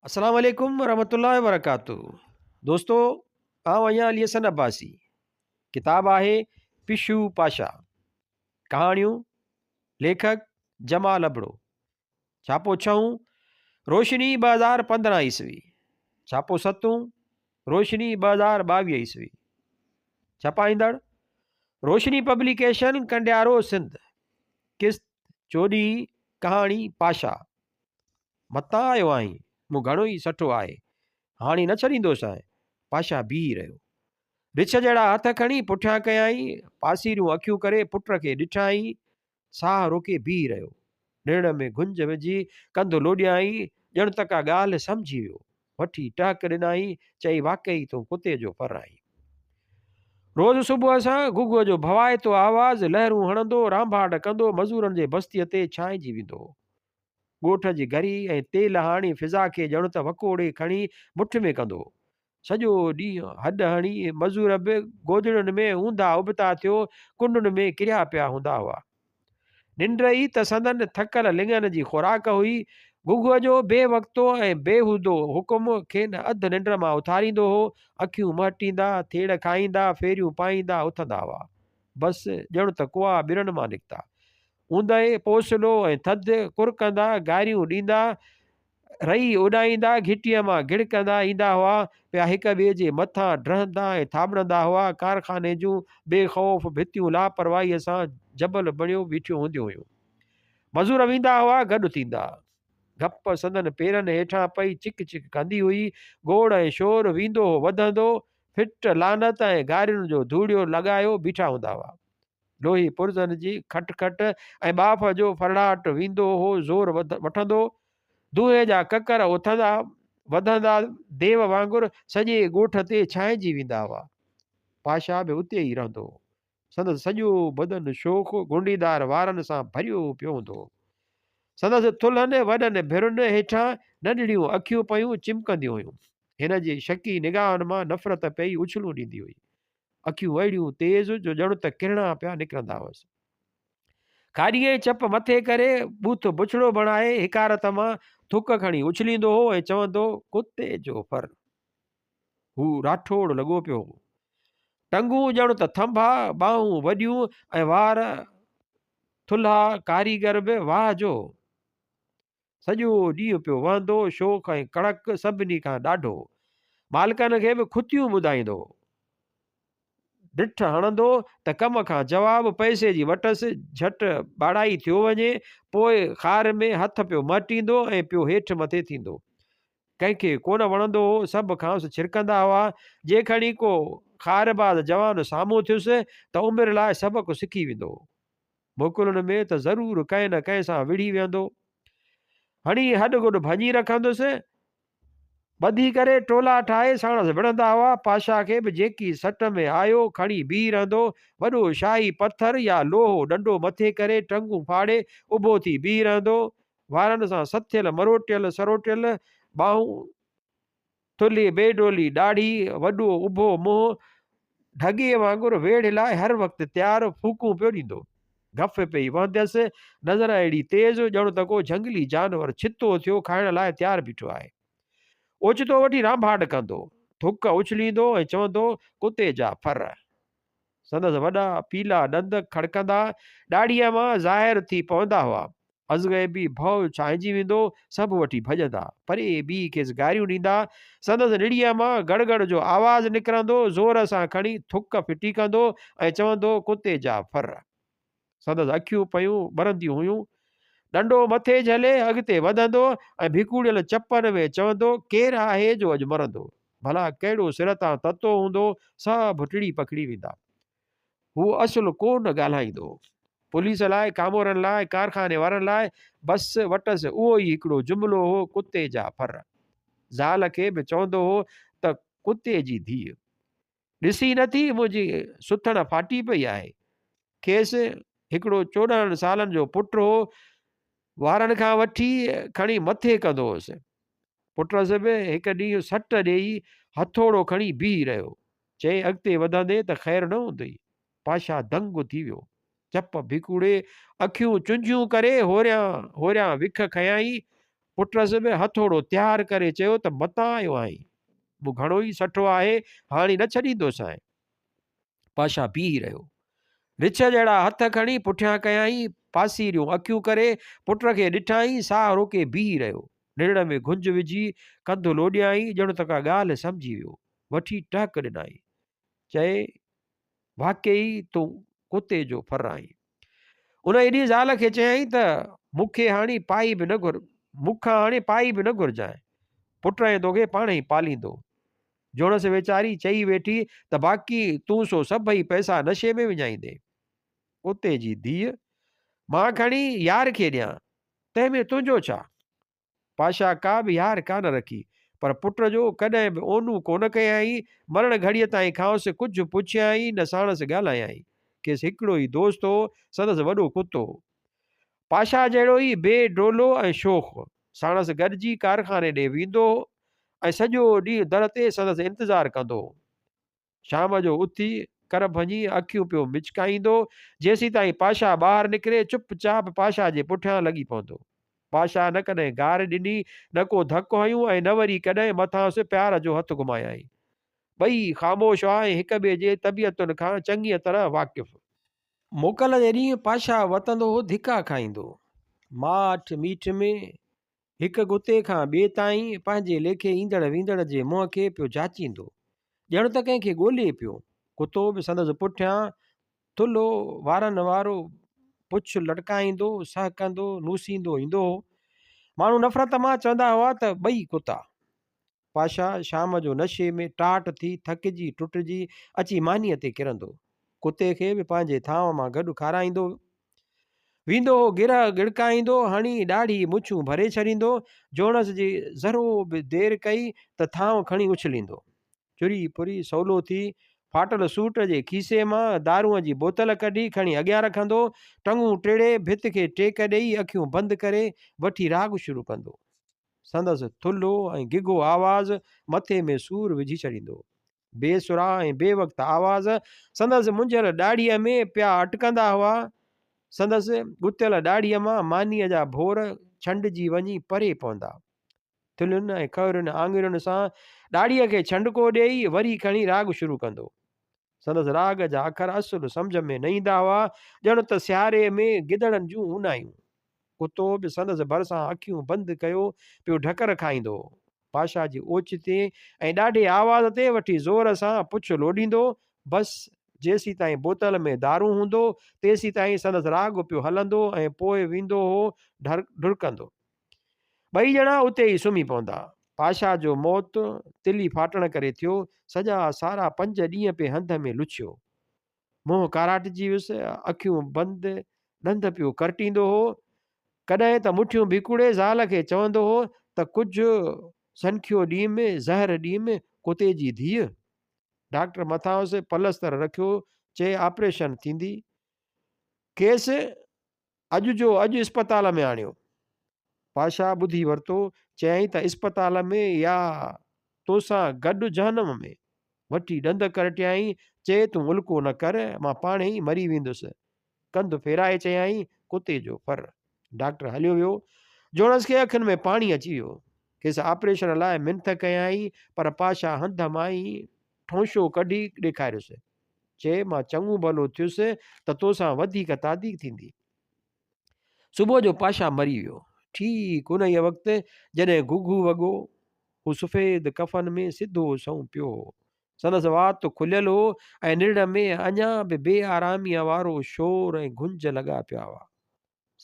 अस्सलाम वालेकुम रहमतुल्लाहि वबरकातुहू। दोस्तों, आउं आहियां अली हसन अब्बासी। किताब आहे पिशू पाशा। कहाणियूं लेखक जमाल अबड़ो। छापो छऊं रोशनी 2015 ईस्वी। छापो सतूं रोशनी 2022 ईस्वी। छपाईंदड़ रोशनी पब्लिकेशन कंडियारो सिंध। किस्त चोॾहीं। कहाणी पाशा। मतां आयो आहीं, मूं घणो ई सठो आहे, हाणे न छॾींदोसांइ। पाशा बीही रहियो। रिछ जहिड़ा हथ खणी पुठियां कयाईं, पासीरियूं अखियूं करे पुट खे ॾिठाई। साह रोके बीही रहियो। नेण में गुंज विझी कंधु लोॾियाई, ॼण त का ॻाल्हि सम्झी वियो। वठी टहक ॾिनाई, चई वाकई तूं कुते जो पर आहीं। रोज़ सुबुह सां गुगूअ जो भवाइतो आवाज़ लहरूं हणंदो रांभाड़ कंदो मज़ूरनि जे बस्तीअ ते छांइजी वेंदो। ॻोठ जी घरी ऐं तेल हाणी फिज़ा खे ॼण त वकोड़े खणी मुठ में कंदो। सॼो ॾींहुं हॾ हणी मज़ूर बि गोदड़ियुनि में ऊंधा उबता थियो कुंडुनि में किरिया पिया हूंदा हुआ। निंड ई त संदन थकल लिङनि जी खुराक हुई। गुगूअ जो बेवक्तो ऐं बेहूदो हुकुम खेनि अधु निंड मां उथारींदो हो। अखियूं महटींदा, थेड़ खाईंदा, फेरियूं पाईंदा उथंदा हुआ। बसि ॼण त कुआ ॿिरनि मां निकिता। ऊंदहि पोसलो ऐं थधि कुरकंदा गारियूं ॾींदा, रही उॾाईंदा, घिटीअ मां गिड़कंदा ईंदा हुआ पिया। हिक ॿिए जे मथां ड्रहंदा ऐं थाॿड़ंदा हुआ। कारखाने जूं बेख़ौफ़ भितियूं लापरवाहीअ सां जबल बणियो बीठियूं हूंदियूं हुयूं। मज़ूर वेंदा हुआ, गॾु थींदा। गप संदन पेरनि हेठां पई चिक चिक कंदी हुई। गोड़ ऐं शोर वेंदो हो वधंदो। फिट लानत ऐं गारियुनि जो धूड़ियो लॻायो बीठा हूंदा हुआ। लोही पुर्ज़नि जी खटखट ऐं बाफ़ जो फरड़ाट वेंदो हो, ज़ोर वठंदो। दूहे जा ककर उथंदा वधंदा देव वांगुरु सॼे ॻोठ ते छांइजी वेंदा हुआ। पाशा बि उते ई रहंदो हो। संदसि सॼो बदन शोख गुंडीदार वारनि सां भरियो पियो हूंदो हो। संदसि थुल्हनि वॾनि भिरुनि हेठां नंढड़ियूं अखियूं पयूं चिमकंदियूं हुयूं। हिन जी शकी निगाहनि मां नफ़रत पई उछलूं ॾींदी हुई। अखियूं अहिड़ियूं तेज़ जो ॼण त किरणा पिया निकिरंदा हुअसि। खाड़ीअ चप मथे करे बूथ बुछड़ो बणाए हिकारत मां थुक खणी उछलींदो हो ऐं चवंदो, कुते जो फर। हू राठौड़ लॻो पियो हो। टंगूं ॼण त थंभा, ॿाहूं वॾियूं ऐं वार थुल्हा। कारीगर बि वाह जो। सॼो ॾींहुं पियो वहंदो, शोख ऐं कड़क सभिनी खां ॾाढो। मालिकनि खे बि खुतियूं ॿुधाईंदो। ॾिठ हणंदो त कम खां जवाबु पैसे जी वटसि झटि ॿाड़ाई थियो वञे। पोइ खार में हथ पियो मटींदो ऐं पियो हेठि मथे थींदो। कंहिंखे कोन वणंदो हो, सभु खांसि छिरकंदा हुआ। जे खणी को खारबाज़ जवान साम्हूं थियुसि त उमिरि लाइ सबक़ु सिखी वेंदो। मोकिलुनि में त ज़रूरु कंहिं न कंहिं सां विढ़ी वेंदो। हणी हॾ गुॾ भञी रखंदुसि। ॿधी करे टोला ठाहे साणसि विढ़ंदा हुआ। पाशा खे बि जेकी सट में आयो खणी बीही रहंदो। वॾो शाही पथर या लोहो डंडो मथे करे टंगूं फाड़े उभो थी बीही रहंदो। वारनि सां सथियल मरोटियल सरोटियल ॿाहूं, थुल्ही बेडोली ॾाढ़ी, वॾो उभो मुंहुं, ढॻे वांगुरु वेड़ लाइ हर वक़्तु तयारु फूकूं पियो ॾींदो। गफ़ पई वहंदसि, नज़र अहिड़ी तेज़ ॼण त को झंगली जानवर छितो थियो खाइण लाइ तयारु बीठो आहे। ओचितो वठी रांभाड़ कंदो, थुक उछलींदो ऐं चवंदो, कुते जा फर। संदसि वॾा पीला ॾंद खड़कंदा ॾाड़ीअ मां ज़ाहिर थी पवंदा हुआ। अज़गैबी भउ छांइजी वेंदो। सभु वठी भॼंदा, परे ॿी खेसि गारियूं ॾींदा। संदसि निड़ीअ मां गड़गड़ जो आवाज़ु निकिरंदो। ज़ोर सां खणी थुक फिटी कंदो ऐं चवंदो, कुते जा फर। संदसि अखियूं पयूं ॿरंदियूं हुयूं। डंडो मथे झले अॻिते वधंदो ऐं भिकूड़ियल चपनि में चवंदो, केरु आहे जो अॼु मरंदो। भला कहिड़ो सिर तां ततो हूंदो। सभु टिड़ी पकड़ी वेंदा। हू असुलु कोन ॻाल्हाईंदो। पुलिस लाइ, कामोरनि लाइ, कारखाने वारनि लाइ बसि वटसि उहो ई हिकिड़ो जुमिलो हो, कुते जा फर। ज़ाल खे बि चवंदो हो त कुते जी धीउ ॾिसी नथी मुंहिंजी सुथण फाटी पई आहे। खेसि हिकिड़ो 14 सालनि जो पुटु हो। वारनि खां वठी खणी मथे कंदो हुअसि। पुटसि बि हिकु ॾींहुं सट ॾेई हथोड़ो खणी बीही रहियो। चई अॻिते वधंदे त ख़ैरु न हूंदई। पाशा दंग थी वियो। चप भिकूड़े अखियूं चुंझियूं करे होरियां होरियां विख खयाई। पुटुसि बि हथोड़ो तयारु करे चयो त मतां आयो आहीं, मूं घणो ई सठो आहे, हाणे न छॾींदोसि। पाशा बीह रहियो, रिछ जहिड़ा हथ खणी पुठियां कयाईं, पासीरियूं अखियूं करे पुट खे ॾिठाई, साह रोके बीह रहियो, निड़ में गुंज विझी कंधु लोॾियाई, ॼण त का ॻाल्हि सम्झी वियो, वठी टहक ॾिनाई, चए वाकई तूं कुते जो फर आहीं। उन एॾी ज़ाल खे चयईं त मूंखे हाणे पाई बि न मूंखां हाणे पाई बि न घुरिजांइ, पुट ऐं तोखे पाण ई पालींदो। जोणस वेचारी चई वेठी त बाक़ी तूं सो सभई पैसा नशे में विञाईंदे। कुते जी धीअ, मां खणी यार खे ॾियां, तंहिंमें तुंहिंजो छा? पाशा का बि यार कान रखी, पर पुट जो कॾहिं बि ओनू कोन कयाई, मरण घड़ीअ ताईं खांसि कुझु पुछियाई न साणसि ॻाल्हायाई, खेसि हिकिड़ो ई दोस्त हो, संदसि वॾो कुतो हो। पाशा जहिड़ो ई बेडोलो ऐं शोख, साणसि गॾिजी कारखाने ॾे वेंदो ऐं सॼो ॾींहुं दर ते संदसि इंतज़ारु कंदो। शाम जो उथी कर भञी अखियूं पियो मिचकाईंदो, जेसीं ताईं पाशा ॿाहिरि निकिरे चुपचाप पाशा जे पुठियां लॻी पवंदो। पाशा न कॾहिं गार ॾिनी, न को धकु हयूं ऐं न वरी कॾहिं मथांसि प्यार जो हथु घुमायाई। ॿई ख़ामोश ऐं हिक ॿिए जे तबियतुनि खां चङीअ तरह वाक़िफ़। मोकल जे ॾींहुं पाशा वतंदो धिका खाईंदो, माठ मीठ में हिक गुते खां ॿिए ताईं पंहिंजे लेखे ईंदड़ वींदड़ जे मुंहं खे पियो जाचींदो, ॼण त कंहिंखे ॻोल्हे पियो। कुतो बि संदसि पुठियां थुल्हो वारनि वारो पुछ लटकाईंदो, सहकंदो, नूसींदो ईंदो हो। माण्हू नफ़रत मां चवंदा हुआ त ॿई कुता। पाशा शाम जो नशे में टाट थी थकिजी टुटिजी अची मानीअ ते किरंदो, कुते खे बि पंहिंजे थांव मां गॾु खाराईंदो वेंदो, गिरह गिड़काईंदो, हणी ॾाढी मुछूं भरे छॾींदो, जोणस जी ज़रो बि देरि कई त थांव खणी उछलींदो, चुरी पुरी सवलो थी फाटल सूट जे खीसे मां दारूअ जी बोतल कढी खणी अॻियां रखंदो, टंगूं टेड़े भित खे टेक ॾेई अखियूं बंदि करे वठी राग शुरू कंदो। संदसि थुल्हो ऐं गिघो आवाज़ मथे में सूर विझी छॾींदो, बेसुरा ऐं बेवक़्त आवाज़ संदसि मुंझल ॾाढ़ीअ में पिया अटकंदा हुआ। संदसि गुथियल ॾाढ़ीअ मां मानीअ जा भोर छंडिजी वञी परे पवंदा। थुल्हुनि ऐं खवरुनि आङुरियुनि सां ॾाढ़ीअ खे छंडको ॾेई वरी खणी राग शुरू कंदो। संदसि राग जा अखर असुल सम्झ में न ईंदा हुआ, ॼण त सियारे में गिदड़नि जूं ऊनायूं। कुतो बि संदसि भरिसां अखियूं बंदि कयो पियो ढकर खाईंदो, पाशा जी ओचिते ऐं ॾाढे आवाज़ ते वठी ज़ोर सां पुछ लोॾींदो। बसि जेसीं ताईं बोतल में दारू हूंदो तेसीं ताईं संदसि राग पियो हलंदो ऐं पोइ वेंदो हो ढुरकंदो। ॿई ॼणा उते ई सुम्ही पवंदा। पाशा जो मौत तिली फाटण करे थियो, सॼा सारा 5 ॾींहं पे हंध में लुछियो, मुंहुं काराटिजी वियुसि, अखियूं बंदि, ॾंद पियो करटींदो हो। कॾहिं त मुठियूं भिकुड़े ज़ाल खे चवंदो हो त कुझु सनखियो ॾींहं में ज़हर ॾींहं में कुते जी धीअ। डॉक्टर मथांसि पलस्तर रखियो, चए ऑपरेशन थींदी, खेसि अॼु जो अॼु इस्पताल में आणियो। पाशा ॿुधी वरितो, चयईं त इस्पताल में या तोसां गॾु जहनम में। वठी ॾंद करटियाई, चए तूं उल्को न कर, मां पाण ई मरी वेंदुसि। कंधु फेराए चयईं कुते जो फर। डॉक्टर हलियो वियो। जोणस खे अखियुनि में पाणी अची वियो, खेसि ऑपरेशन लाइ मिंथ कयाई, पर पाशा हंध मां ई ठोंशो कढी ॾेखारियुसि, चए मां चङो भलो थियुसि त तोसां वधीक तादी थींदी। सुबुह जो पाशा मरी वियो। ठीक उन ई वक़्तु जॾहिं घुघू वॻो, हू सफ़ेद कफन में सिधो सऊं पियो हो। संदसि वात खुलियल हो ऐं निड़ में अञा बि बेआरामीअ वारो शोर ऐं गुंज लॻा पिया हुआ।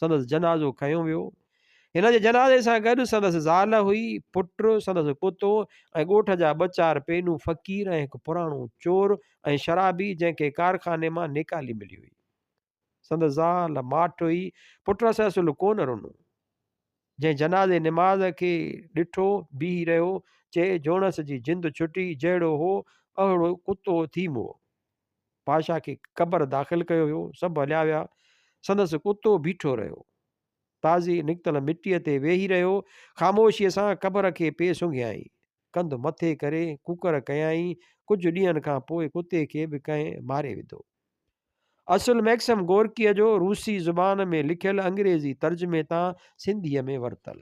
संदसि जनाज़ो खयो वियो। हिन जे जनाज़े सां गॾु संदसि ज़ाल हुई, पुटु, संदसि कुतो ऐं ॻोठ जा 2-4 पेनू फ़क़ीर ऐं हिकु पुराणो चोर ऐं शराबी जंहिंखे कारखाने मां नेकाली मिली हुई। संदसि ज़ाल माठ हुई, पुट सां असुल कोन रुनो। जंहिं जनाज़े निमाज़ खे ॾिठो बीह रहियो, चए जोणस जी जिंद छुटी, जहिड़ो हो अहिड़ो कुतो थी मुओ। पाशा खे क़बर दाख़िल कयो वियो, सभु हलिया विया। संदसि कुतो बीठो रहियो, ताज़ी निकितल मिटीअ ते वेही रहियो, ख़ामोशीअ सां क़बर खे पेर सुंघियाई, कंधु मथे करे कुकर कयाई। कुझु ॾींहंनि खां पोइ कुते खे बि कंहिं मारे विधो। असुल मैक्सम गोरकीअ जो रूसी ज़ुबान में लिखियल अंग्रेज़ी तर्जुमे तां सिंधीअ में वरितल।